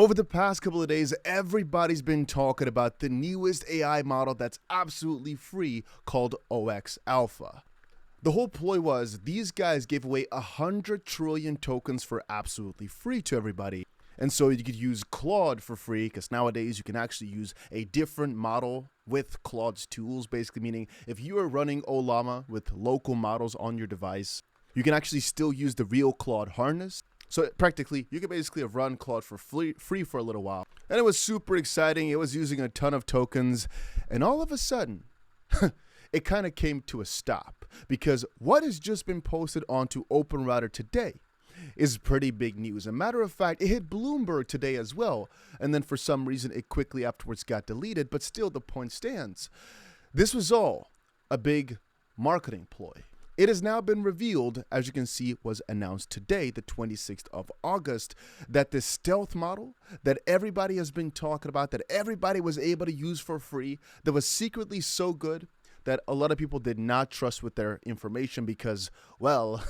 Over the past couple of days, everybody's been talking about the newest AI model that's absolutely free called OX Alpha. The whole ploy was these guys gave away 100 trillion tokens for absolutely free to everybody. And so you could use Claude for free because nowadays you can actually use a different model with Claude's tools, basically meaning if you are running Ollama with local models on your device, you can actually still use the real Claude harness. So practically, you can basically have run Claude for free for a little while. And it was super exciting. It was using a ton of tokens. And all of a sudden, it kind of came to a stop. Because what has just been posted onto OpenRouter today is pretty big news. As a matter of fact, it hit Bloomberg today as well. And then for some reason, it quickly afterwards got deleted. But still, the point stands. This was all a big marketing ploy. It has now been revealed, as you can see, was announced today, the 26th of August, that this stealth model that everybody has been talking about, that everybody was able to use for free, that was secretly so good that a lot of people did not trust with their information because, well,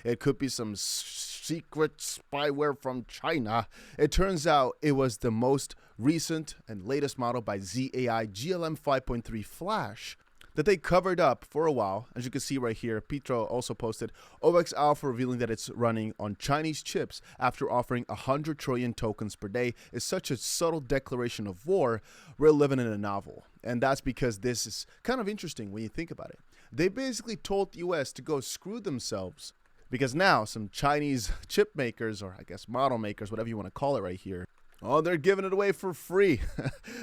it could be some secret spyware from China. It turns out it was the most recent and latest model by Z.ai GLM 5.3 Flash that they covered up for a while. As you can see right here, Petro also posted OX Alpha revealing that it's running on Chinese chips after offering 100 trillion tokens per day is such a subtle declaration of war. We're living in a novel. And that's because this is kind of interesting when you think about it. They basically told the US to go screw themselves because now some Chinese chip makers, or I guess model makers, whatever you want to call it right here, oh, they're giving it away for free.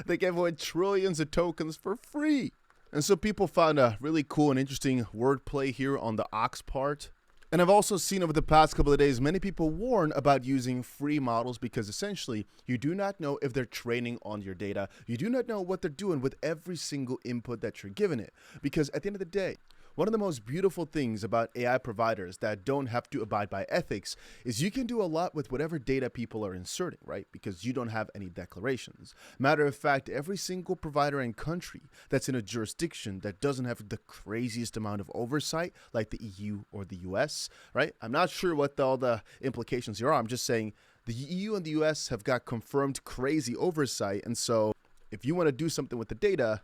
They gave away trillions of tokens for free. And so people found a really cool and interesting wordplay here on the Ox part. And I've also seen over the past couple of days, many people warn about using free models because essentially you do not know if they're training on your data. You do not know what they're doing with every single input that you're giving it. Because at the end of the day, one of the most beautiful things about AI providers that don't have to abide by ethics is you can do a lot with whatever data people are inserting, right? Because you don't have any declarations. Matter of fact, every single provider and country that's in a jurisdiction that doesn't have the craziest amount of oversight, like the EU or the US, right? I'm not sure what all the implications here are. I'm just saying the EU and the US have got confirmed crazy oversight, and so if you want to do something with the data,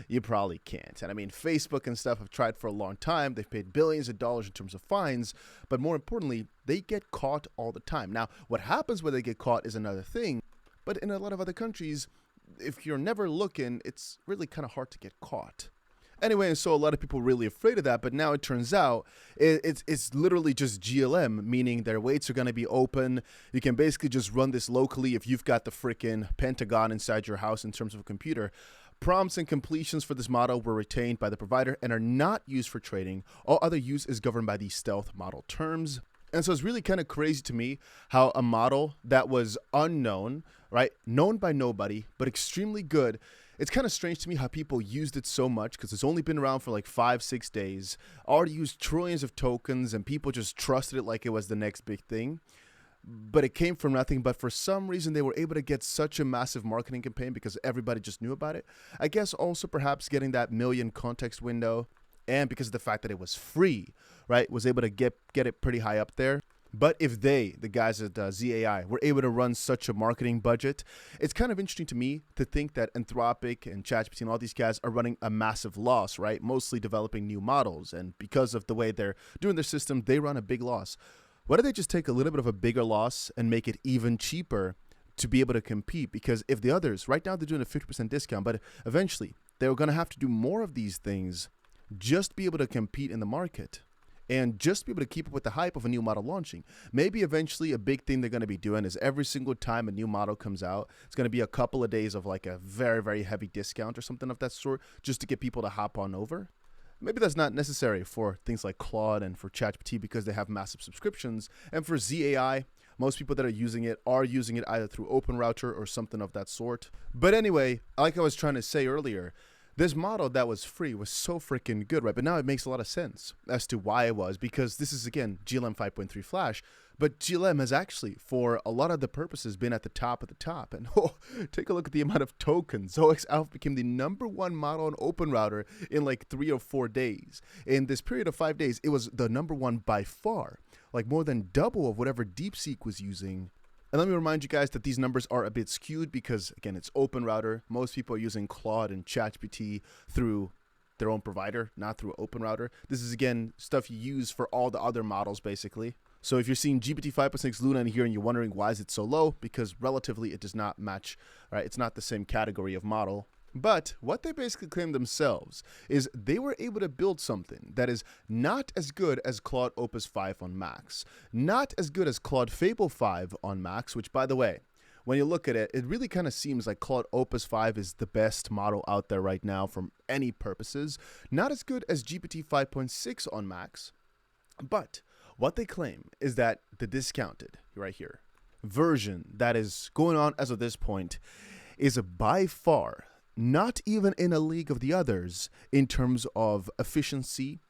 you probably can't. And I mean, Facebook and stuff have tried for a long time. They've paid billions of dollars in terms of fines, but more importantly, they get caught all the time. Now, what happens when they get caught is another thing, but in a lot of other countries, if you're never looking, it's really kind of hard to get caught. Anyway, and so a lot of people are really afraid of that, but now it turns out it's literally just GLM, meaning their weights are going to be open. You can basically just run this locally if you've got the freaking Pentagon inside your house in terms of a computer. Prompts and completions for this model were retained by the provider and are not used for trading. All other use is governed by the stealth model terms. And so it's really kind of crazy to me how a model that was unknown, right, known by nobody, but extremely good. It's kind of strange to me how people used it so much because it's only been around for like 5-6 days, already used trillions of tokens, and people just trusted it like it was the next big thing. But it came from nothing, but for some reason they were able to get such a massive marketing campaign because everybody just knew about it. I guess also perhaps getting that million context window, and because of the fact that it was free, right, was able to get it pretty high up there. But if the guys at Z.ai, were able to run such a marketing budget, it's kind of interesting to me to think that Anthropic and ChatGPT and all these guys are running a massive loss, right? Mostly developing new models. And because of the way they're doing their system, they run a big loss. Why don't they just take a little bit of a bigger loss and make it even cheaper to be able to compete? Because if the others, right now they're doing a 50% discount, but eventually they're going to have to do more of these things just to be able to compete in the market. And just be able to keep up with the hype of a new model launching. Maybe eventually a big thing they're going to be doing is every single time a new model comes out, it's going to be a couple of days of like a very, very heavy discount or something of that sort just to get people to hop on over. Maybe that's not necessary for things like Claude and for ChatGPT because they have massive subscriptions. And for Z.ai, most people that are using it either through OpenRouter or something of that sort. But anyway, like I was trying to say earlier, this model that was free was so freaking good, right? But now it makes a lot of sense as to why it was, because this is, again, GLM 5.3 Flash, but GLM has actually, for a lot of the purposes, been at the top of the top. And take a look at the amount of tokens. OX Alpha became the #1 model on OpenRouter in like 3 or 4 days. In this period of 5 days, it was the #1 by far, like more than double of whatever DeepSeek was using And let me remind you guys that these numbers are a bit skewed because, again, it's OpenRouter. Most people are using Claude and ChatGPT through their own provider, not through OpenRouter. This is, again, stuff you use for all the other models, basically. So if you're seeing GPT 5.6 Luna in here and you're wondering why is it so low, because relatively it does not match, right? It's not the same category of model. But what they basically claim themselves is they were able to build something that is not as good as Claude Opus 5 on Max, not as good as Claude Fable 5 on Max, which, by the way, when you look at it, it really kind of seems like Claude Opus 5 is the best model out there right now from any purposes. Not as good as GPT 5.6 on Max, but what they claim is that the discounted, right here, version that is going on as of this point is by far not even in a league of the others in terms of efficiency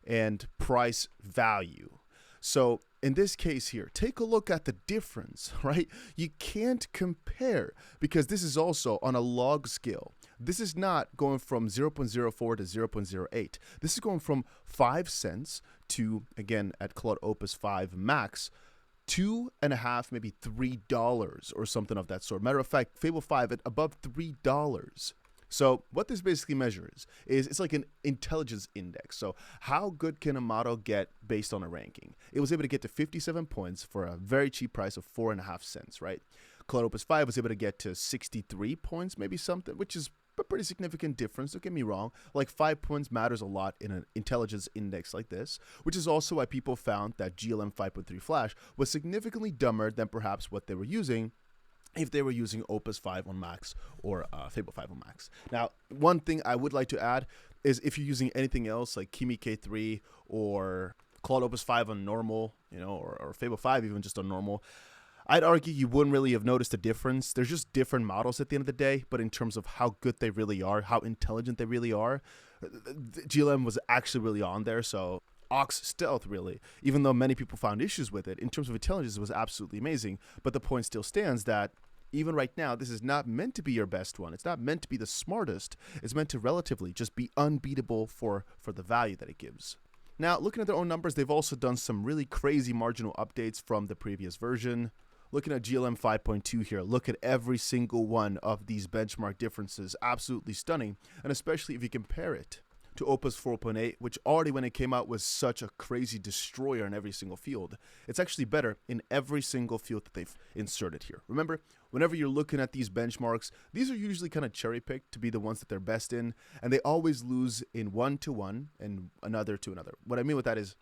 and price value. So in this case here, take a look at the difference, right? You can't compare because this is also on a log scale. This is not going from 0.04 to 0.08. This is going from 5 cents to, again, at Claude Opus 5 Max, $2.50, maybe $3 or something of that sort. Matter of fact, Fable 5 at above $3. So what this basically measures is it's like an intelligence index. So how good can a model get based on a ranking? It was able to get to 57 points for a very cheap price of 4.5 cents, right? Claude Opus 5 was able to get to 63 points, maybe something, which is a pretty significant difference. Don't get me wrong. Like 5 points matters a lot in an intelligence index like this, which is also why people found that GLM 5.3 Flash was significantly dumber than perhaps what they were using if they were using Opus 5 on Max or Fable 5 on Max. Now, one thing I would like to add is if you're using anything else like Kimi K3 or Claude Opus 5 on normal, or Fable 5 even just on normal, I'd argue you wouldn't really have noticed a difference. There's just different models at the end of the day, but in terms of how good they really are, how intelligent they really are, GLM was actually really on there. So Ox Stealth, really, even though many people found issues with it, in terms of intelligence, it was absolutely amazing. But the point still stands that even right now, this is not meant to be your best one. It's not meant to be the smartest. It's meant to relatively just be unbeatable for the value that it gives. Now, looking at their own numbers, they've also done some really crazy marginal updates from the previous version. Looking at GLM 5.2 here, look at every single one of these benchmark differences. Absolutely stunning, and especially if you compare it to Opus 4.8, which already when it came out was such a crazy destroyer in every single field. It's actually better in every single field that they've inserted here. Remember, whenever you're looking at these benchmarks, these are usually kind of cherry-picked to be the ones that they're best in, and they always lose in one to one and another to another. What I mean with that is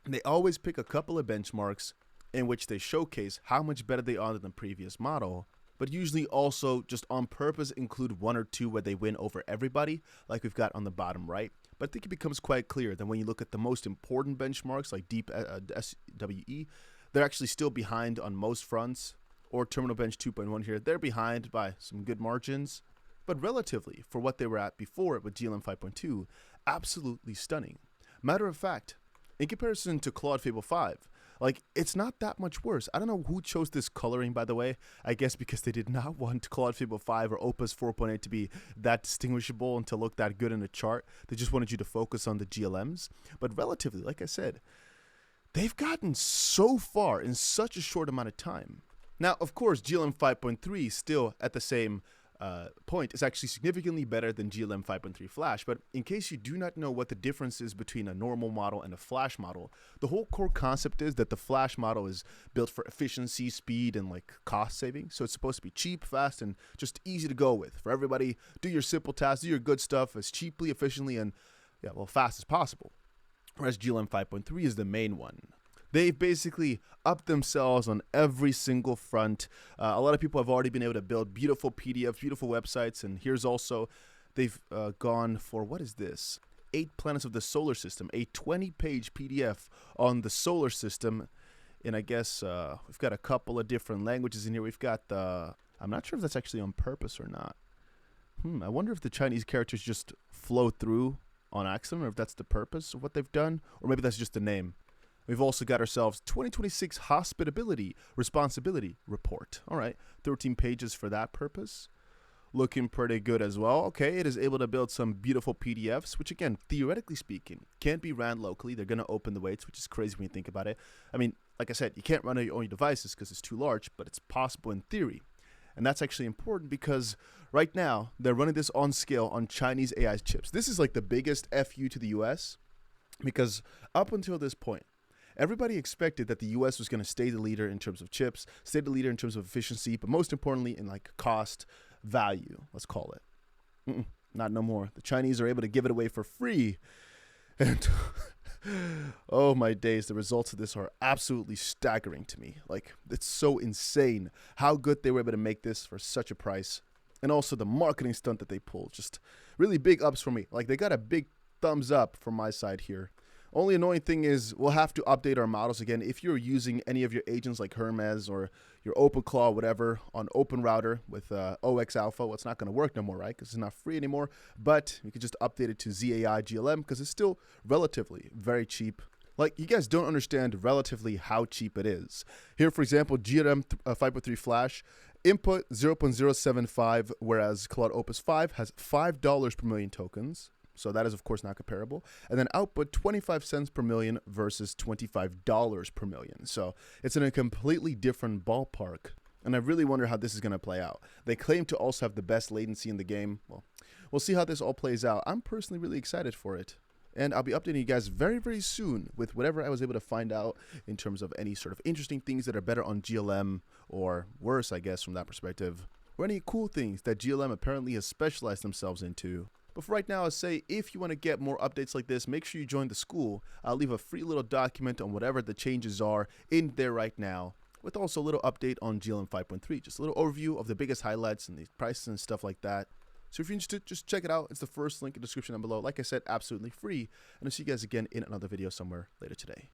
they always pick a couple of benchmarks in which they showcase how much better they are than the previous model, but usually also just on purpose include one or two where they win over everybody, like we've got on the bottom right. But I think it becomes quite clear that when you look at the most important benchmarks like Deep SWE, they're actually still behind on most fronts, or Terminal Bench 2.1 here, they're behind by some good margins, but relatively for what they were at before with GLM 5.2, absolutely stunning. Matter of fact, in comparison to Claude Fable 5, like, it's not that much worse. I don't know who chose this coloring, by the way. I guess because they did not want Claude Fable 5 or Opus 4.8 to be that distinguishable and to look that good in a chart. They just wanted you to focus on the GLMs. But relatively, like I said, they've gotten so far in such a short amount of time. Now, of course, GLM 5.3 still at the same point is actually significantly better than GLM 5.3 Flash, but in case you do not know what the difference is between a normal model and a Flash model, the whole core concept is that the Flash model is built for efficiency, speed, and like cost saving. So it's supposed to be cheap, fast, and just easy to go with for everybody. Do your simple tasks, do your good stuff as cheaply, efficiently, and fast as possible. Whereas GLM 5.3 is the main one. They've basically upped themselves on every single front. A lot of people have already been able to build beautiful PDFs, beautiful websites, and here's also, they've gone for, what is this? 8 planets of the solar system, a 20-page PDF on the solar system. And I guess we've got a couple of different languages in here. We've got I'm not sure if that's actually on purpose or not. I wonder if the Chinese characters just flow through on accident, or if that's the purpose of what they've done, or maybe that's just the name. We've also got ourselves 2026 Hospitability Responsibility Report. All right, 13 pages for that purpose. looking pretty good as well. Okay, it is able to build some beautiful PDFs, which again, theoretically speaking, can't be ran locally. They're going to open the weights, which is crazy when you think about it. I mean, like I said, you can't run on your own devices because it's too large, but it's possible in theory. And that's actually important because right now they're running this on scale on Chinese AI chips. This is like the biggest FU to the US because up until this point, everybody expected that the US was going to stay the leader in terms of chips, stay the leader in terms of efficiency, but most importantly in like cost, value, let's call it. Not no more. The Chinese are able to give it away for free. And oh my days, the results of this are absolutely staggering to me. Like, it's so insane how good they were able to make this for such a price. And also the marketing stunt that they pulled. Just really big ups for me. Like, they got a big thumbs up from my side here. Only annoying thing is we'll have to update our models again. If you're using any of your agents like Hermes or your OpenClaw, whatever, on OpenRouter with OX Alpha, well, it's not going to work no more, right? Because it's not free anymore. But you can just update it to Z.ai GLM because it's still relatively very cheap. Like, you guys don't understand relatively how cheap it is. Here, for example, GLM 5.3 Flash, input 0.075, whereas Claude Opus 5 has $5 per million tokens. So that is, of course, not comparable. And then output 25 cents per million versus $25 per million. So it's in a completely different ballpark. And I really wonder how this is going to play out. They claim to also have the best latency in the game. Well, we'll see how this all plays out. I'm personally really excited for it. And I'll be updating you guys very, very soon with whatever I was able to find out in terms of any sort of interesting things that are better on GLM or worse, I guess, from that perspective. Or any cool things that GLM apparently has specialized themselves into. But for right now, I'll say if you want to get more updates like this, make sure you join the school. I'll leave a free little document on whatever the changes are in there right now, with also a little update on GLM 5.3. Just a little overview of the biggest highlights and the prices and stuff like that. So if you're interested, just check it out. It's the first link in the description down below. Like I said, absolutely free. And I'll see you guys again in another video somewhere later today.